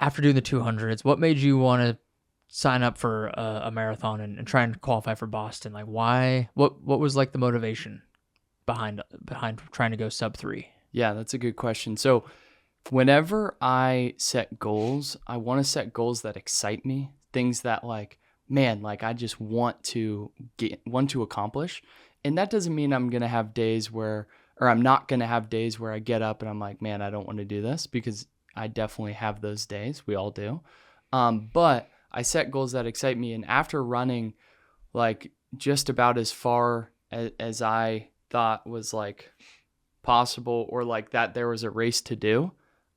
after doing the 200s, what made you want to sign up for a marathon and try and qualify for Boston? Like, why? What was like the motivation behind trying to go sub 3? Yeah, that's a good question. So whenever I set goals, I want to set goals that excite me, things that like, man, like I just want to accomplish. And that doesn't mean I'm going to have days where, or I'm not going to have days where I get up and I'm like, man, I don't want to do this, because I definitely have those days. We all do. But I set goals that excite me. And after running like just about as far as I thought was like possible, or like that there was a race to do,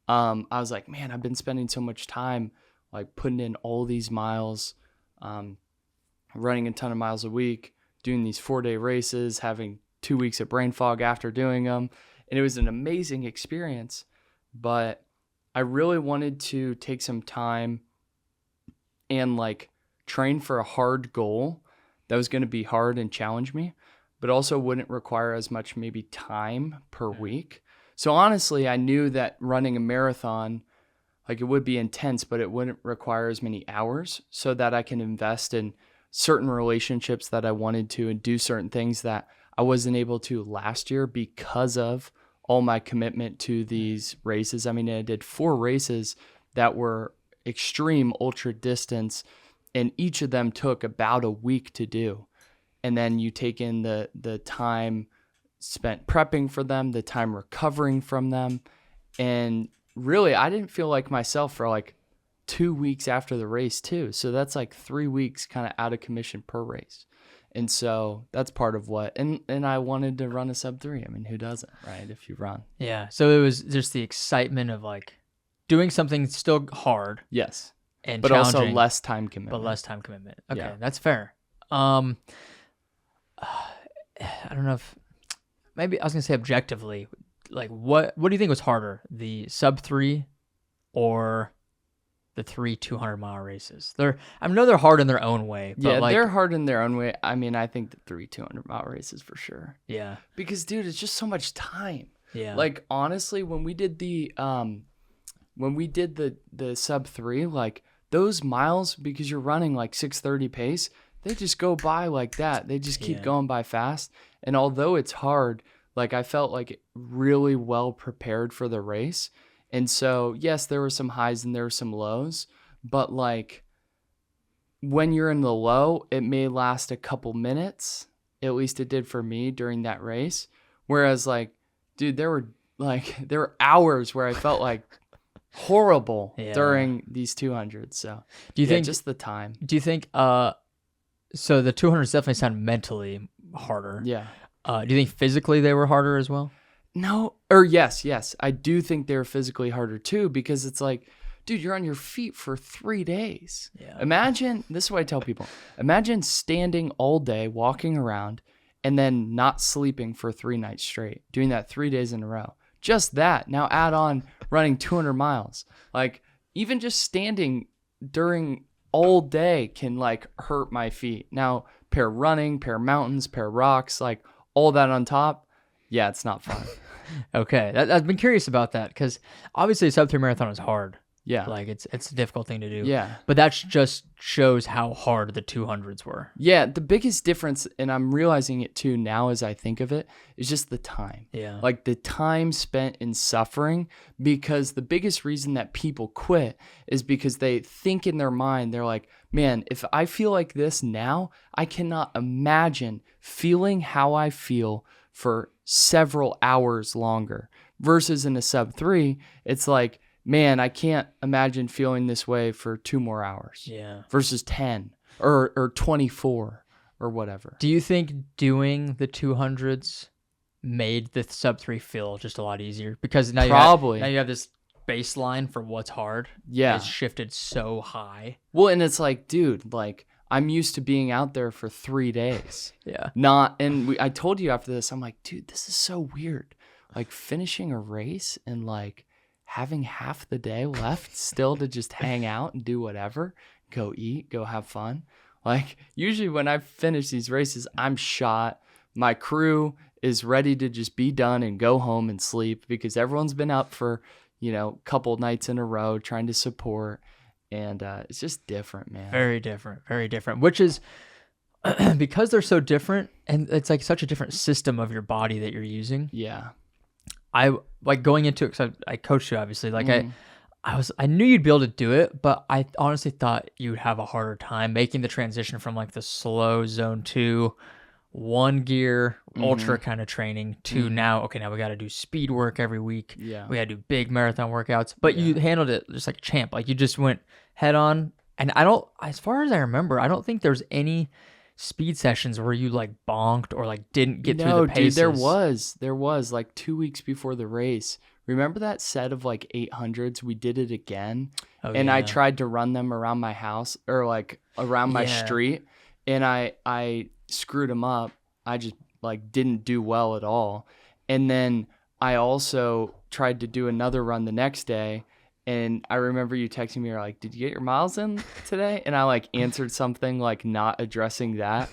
I was like, man, I've been spending so much time like putting in all these miles, running a ton of miles a week, doing these 4-day races, having 2 weeks of brain fog after doing them. And it was an amazing experience, but I really wanted to take some time and like train for a hard goal that was going to be hard and challenge me, but also wouldn't require as much maybe time per week. So honestly, I knew that running a marathon, like it would be intense, but it wouldn't require as many hours, so that I can invest in certain relationships that I wanted to and do certain things that I wasn't able to last year because of all my commitment to these races. I mean, I did 4 races that were extreme ultra distance, and each of them took about a week to do. And then you take in the time spent prepping for them, the time recovering from them. And really, I didn't feel like myself for like 2 weeks after the race too. So that's like 3 weeks kind of out of commission per race. And so that's part of what, and I wanted to run a sub 3. I mean, who doesn't, right? If you run. Yeah. So it was just the excitement of like doing something still hard. Yes. And but also less time commitment. But less time commitment. Okay. Yeah. That's fair. I don't know if, maybe I was going to say objectively, like what do you think was harder, the sub 3 or the 3 200-mile races? I know they're hard in their own way. But yeah, like, they're hard in their own way. I mean, I think the 3 200-mile races for sure. Yeah. Because dude, it's just so much time. Yeah. Like honestly, when we did the sub 3, like those miles, because you're running like 6:30 pace, they just go by like that. They just keep going by fast. And although it's hard, like I felt like really well prepared for the race. And so, yes, there were some highs and there were some lows, but like when you're in the low, it may last a couple minutes. At least it did for me during that race. Whereas like, dude, there were hours where I felt like horrible during these 200s. So do you think just the time? Do you think so the 200s definitely sound mentally harder. Yeah. Do you think physically they were harder as well? No, or yes. I do think they're physically harder too, because it's like, dude, you're on your feet for 3 days. Yeah. Imagine, this is what I tell people, imagine standing all day, walking around, and then not sleeping for 3 nights straight, doing that 3 days in a row. Just that. Now add on running 200 miles. Like even just standing during all day can like hurt my feet. Now pair running, pair mountains, pair rocks, like all that on top. Yeah, it's not fun. Okay. I've been curious about that because obviously a sub 3 marathon is hard. Yeah. Like it's a difficult thing to do. Yeah. But that just shows how hard the 200s were. Yeah. The biggest difference, and I'm realizing it too now as I think of it, is just the time. Yeah. Like the time spent in suffering, because the biggest reason that people quit is because they think in their mind, they're like, man, if I feel like this now, I cannot imagine feeling how I feel for several hours longer. Versus in a sub 3, it's like, man, I can't imagine feeling this way for 2 more hours. Yeah. Versus 10 or 24 or whatever. Do you think doing the 200s made the sub 3 feel just a lot easier? Because now you have this baseline for what's hard. Yeah. It's shifted so high. Well, and it's like, dude, like I'm used to being out there for 3 days. Yeah. I told you after this, I'm like, dude, this is so weird. Like finishing a race and like having half the day left still to just hang out and do whatever, go eat, go have fun. Like usually when I finish these races, I'm shot. my crew is ready to just be done and go home and sleep because everyone's been up for, a couple nights in a row trying to support. And it's just different, man. Very different, very different, which is because they're so different and it's like such a different system of your body that you're using. Yeah. I like going into it because I coached you, obviously. Like I knew you'd be able to do it, but I honestly thought you would have a harder time making the transition from like the slow zone 2, 1 gear, ultra kind of training to now we got to do speed work every week. Yeah. We got to do big marathon workouts, but you handled it just like a champ. Like you just went head on. And as far as I remember, I don't think there's any speed sessions where you like bonked or like didn't get through the paces. Dude, there was like 2 weeks before the race. Remember that set of like 800s? We did it again. I tried to run them around my house or like around my street, and I screwed them up. I just like didn't do well at all. And then I also tried to do another run the next day. And I remember you texting me, you're like, did you get your miles in today? And I like answered something like not addressing that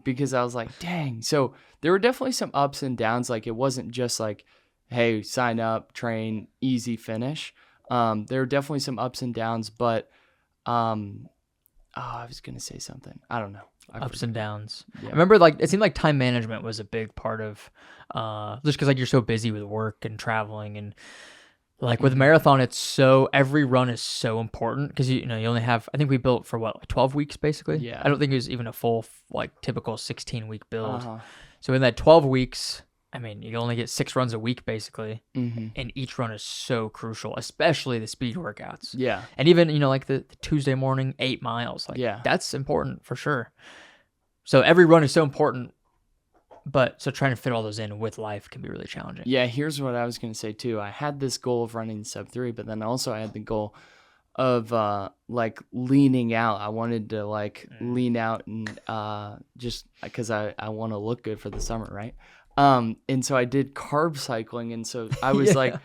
because I was like, dang. So there were definitely some ups and downs. Like it wasn't just like, hey, sign up, train, easy finish. There were definitely some ups and downs, but I was going to say something. I don't know. Ups and downs. Yeah. I remember like it seemed like time management was a big part of just because like you're so busy with work and traveling and like with marathon, it's so every run is so important because you only have, I think we built for what, like 12 weeks basically. Yeah. I don't think it was even a full like typical 16-week build. So in that 12 weeks, I mean, you only get 6 runs a week basically, and each run is so crucial, especially the speed workouts. Yeah. And even like the Tuesday morning 8 miles, like that's important for sure. So every run is so important. But so trying to fit all those in with life can be really challenging. Yeah, here's what I was going to say too. I had this goal of running sub 3, but then also I had the goal of like leaning out. I wanted to like lean out and just because I want to look good for the summer, right? And so I did carb cycling, and so I was like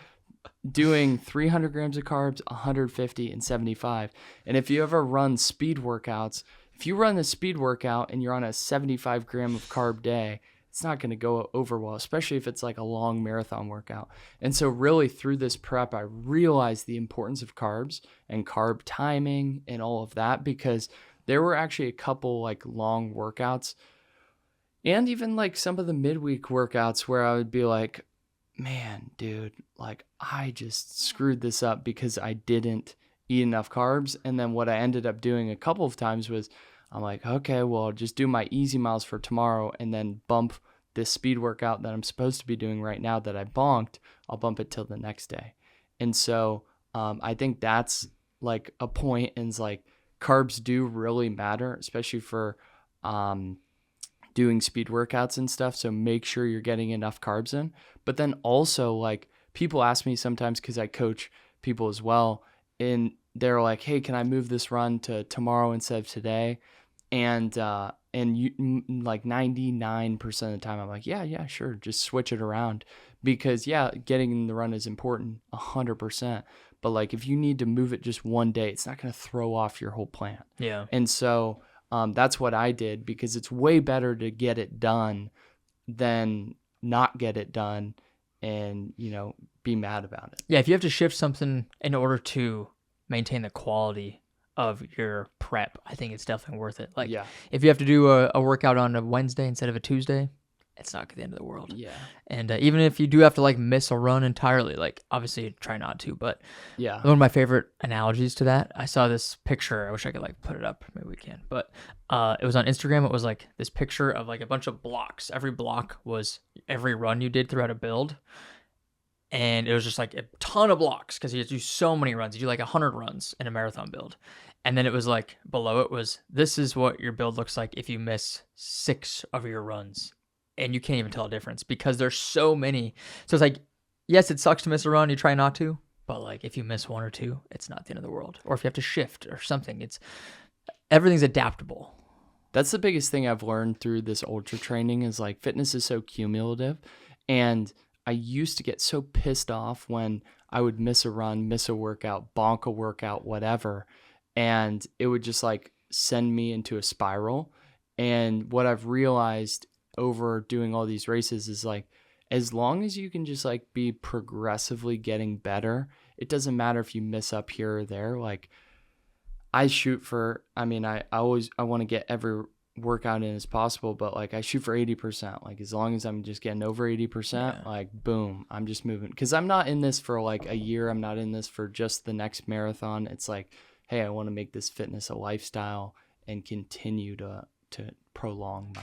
doing 300 grams of carbs, 150 and 75. And if you ever run speed workouts, if you run the speed workout and you're on a 75 gram of carb day, it's not going to go over well, especially if it's like a long marathon workout. And so really through this prep, I realized the importance of carbs and carb timing and all of that, because there were actually a couple like long workouts and even like some of the midweek workouts where I would be like, man, dude, like I just screwed this up because I didn't eat enough carbs. And then what I ended up doing a couple of times was I'm like, okay, well, I'll just do my easy miles for tomorrow and then bump this speed workout that I'm supposed to be doing right now that I bonked. I'll bump it till the next day. And so I think that's like a point, and it's like carbs do really matter, especially for doing speed workouts and stuff. So make sure you're getting enough carbs in. But then also like people ask me sometimes, because I coach people as well, and they're like, hey, can I move this run to tomorrow instead of today? And you like 99% of the time I'm like, yeah, sure, just switch it around, because getting in the run is important 100%, but like if you need to move it just one day, it's not going to throw off your whole plan. Yeah. And so that's what I did, because it's way better to get it done than not get it done and be mad about it. Yeah, if you have to shift something in order to maintain the quality of your prep, I think it's definitely worth it. Like, if you have to do a workout on a Wednesday instead of a Tuesday, it's not the end of the world. Yeah. And even if you do have to like miss a run entirely, like obviously try not to, but one of my favorite analogies to that, I saw this picture. I wish I could like put it up. Maybe we can, but it was on Instagram. It was like this picture of like a bunch of blocks. Every block was every run you did throughout a build. And it was just like a ton of blocks because you do so many runs. You do like 100 runs in a marathon build. And then it was like below it was, this is what your build looks like if you miss 6 of your runs. And you can't even tell a difference because there's so many. So it's like, yes, it sucks to miss a run. You try not to. But like if you miss 1 or 2, it's not the end of the world. Or if you have to shift or something, everything's adaptable. That's the biggest thing I've learned through this ultra training is like fitness is so cumulative. And I used to get so pissed off when I would miss a run, miss a workout, bonk a workout, whatever. And it would just like send me into a spiral. And what I've realized over doing all these races is like, as long as you can just like be progressively getting better, it doesn't matter if you miss up here or there. Like I shoot for, I mean, I want to get every workout in as possible, but like I shoot for 80%. Like as long as I'm just getting over 80%, like boom, I'm just moving. Cause I'm not in this for like a year. I'm not in this for just the next marathon. It's like, hey, I want to make this fitness a lifestyle and continue to prolong my